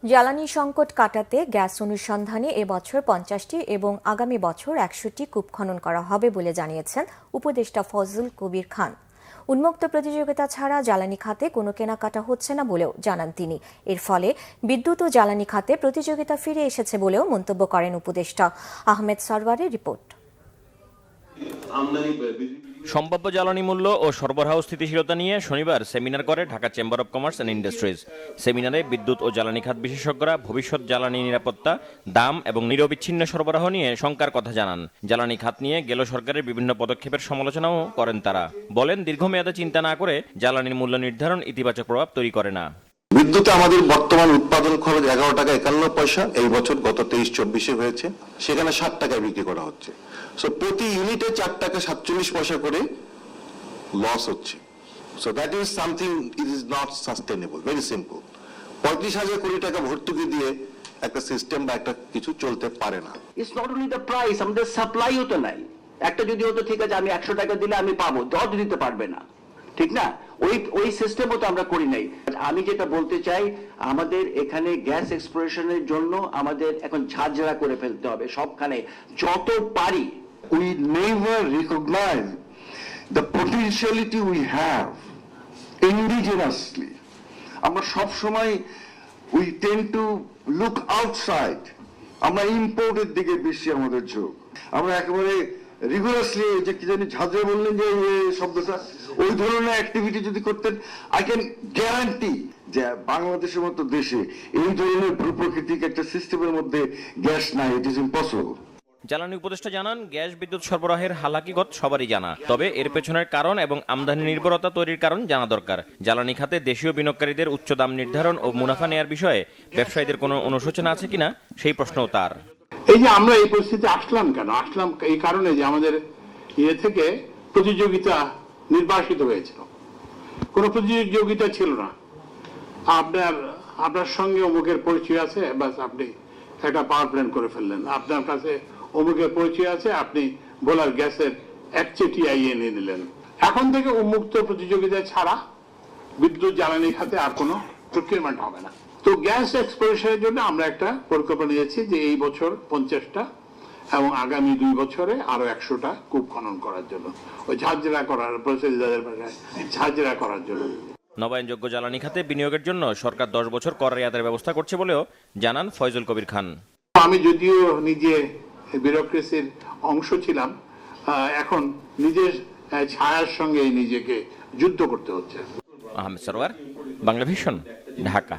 জ্বালানি সংকট কাটাতে গ্যাস অনুসন্ধানে এবছর 50টি এবং আগামী বছর 100টি কূপ খনন করা হবে বলে জানিয়েছেন উপদেষ্টা ফজলুল কবির খান। উন্মুক্ত প্রতিযোগিতা ছাড়া জ্বালানি খাতে কোনো কেনাকাটা হচ্ছে না বলেও জানান তিনি। এর ফলে বিদ্যুৎ ও জ্বালানি খাতে প্রতিযোগিতা ফিরে এসেছে বলেও মন্তব্য করেন উপদেষ্টা। আহমেদ সরওয়ারের রিপোর্ট। সম্ভাব্য জ্বালানি মূল্য ও সরবরাহ স্থিতিশীলতা নিয়ে শনিবার সেমিনার করে Dhaka chamber of commerce and industries. সেমিনারে বিদ্যুৎ ও জ্বালানি খাত বিশেষজ্ঞরা ভবিষ্যৎ জ্বালানি নিরাপত্তা, দাম এবং নিরবিচ্ছিন্ন সরবরাহ নিয়ে শঙ্কার কথা জানান। জ্বালানি খাত নিয়ে গেল সরকারের বিভিন্ন পদক্ষেপের সমালোচনাও করেন তারা। বলেন, দীর্ঘমেয়াদে চিন্তা না করে জ্বালানির মূল্য নির্ধারণ ইতিবাচক প্রভাব তৈরি করে না। বিদ্যুতে আমাদের বর্তমান উৎপাদন খরচ 11 টাকা 51 পয়সা, এই বছর গত 23-24 হয়েছে, সেখানে 7 টাকায় বিক্রি করা হচ্ছে। সো প্রতি ইউনিটে 4 টাকা 47 পয়সা করে লস হচ্ছে। So that is something, it is not sustainable. Very simple. 35,000 কোটি টাকা ভর্তুকি দিয়ে একটা সিস্টেম বা একটা কিছু চলতে পারে না। It's not only the price, আমাদের সাপ্লাইও তো নাই। একটা যদি হতো ঠিক আছে আমি 100 টাকা দিলে আমি পাবো, 10 দিতে পারবে না, ঠিক না? ওই সিস্টেমও তো আমরা করি নাই। আমি যেটা বলতে চাই, আমাদের এখানে গ্যাস এক্সপ্লোরেশনের জন্য আমাদের এখন ঝাঁঝরা করে ফেলতে হবে সবখানে যত পারি। We never recognize the potentiality we have indigenously. আমরা সব সময় we tend to look outside. আমরা ইম্পোর্টের দিকে বেশি আমাদের ঝোঁক। আমরা একেবারে রিগুলাসলি যে কি জানি ঝাঁঝরা বললেন যে শব্দটা, ওই ধরনের অ্যাক্টিভিটি যদি করতেন, আই ক্যান গ্যারান্টি যে বাংলাদেশের মতো দেশে এই ধরনের ভূপ্রকৃতিক একটা সিস্টেমের মধ্যে গ্যাস নাই, ইট ইজ ইম্পসিবল। জ্বালানি উপদেষ্টা জানান, গ্যাস বিদ্যুৎ সরবরাহের হালাকিগত সবারই জানা, তবে এর পেছনের কারণ এবং আমদানি নির্ভরতা তৈরির কারণ জানা দরকার। জ্বালানি খাতে দেশীয় বিনিয়োগকারীদের উচ্চ দাম নির্ধারণ ও মুনাফা নেয়ার বিষয়ে ব্যবসায়ীদের কোনো অনুশোচনা আছে কিনা সেই প্রশ্নও তার। এই যে আমরা এই পরিস্থিতিতে আসলাম কেন? আসলাম এই কারণে যে আমাদের থেকে প্রতিযোগিতা নির্বাসিত হয়েছিল, কোনো প্রতিযোগিতা ছিল না। আপনার সঙ্গে অমুকের পরিচয় আছে, বাস আপনি একটা পাওয়ার প্ল্যান্ট করে ফেললেন। আপনার কাছে অমুকের পরিচয় আছে, আপনি বোলার গ্যাসের FCTI নিয়ে নিলেন। এখন থেকে উন্মুক্ত প্রতিযোগিতা ছাড়া বিদ্যুৎ জ্বালানি খাতে আর কোনো প্রকিউরমেন্ট হবে না। তো গ্যাস এক্সপ্লোরেশনের জন্য আমরা একটা পরিকল্পনা নিয়েছি যে এই বছর 50টা এবং আগামী 2 বছরে আরো 100টা কূপ খনন করার জন্য, ওই ঝাঁঝরা করার প্রসেসিজারের ভাষায় ঝাঁঝরা করার জন্য। নবায়নযোগ্য জ্বালানি খাতে বিনিয়োগের জন্য সরকার 10 বছর কর রেয়াতের ব্যবস্থা করছে বলেও জানান ফয়জুল কবির খান। আমি যদিও নিজে ব্যুরোক্রেসির অংশ ছিলাম, এখন নিজের ছায়ার সঙ্গে নিজেকে যুদ্ধ করতে হচ্ছে। আহমেদ সরওয়ার, বাংলা ভিশন, ঢাকা।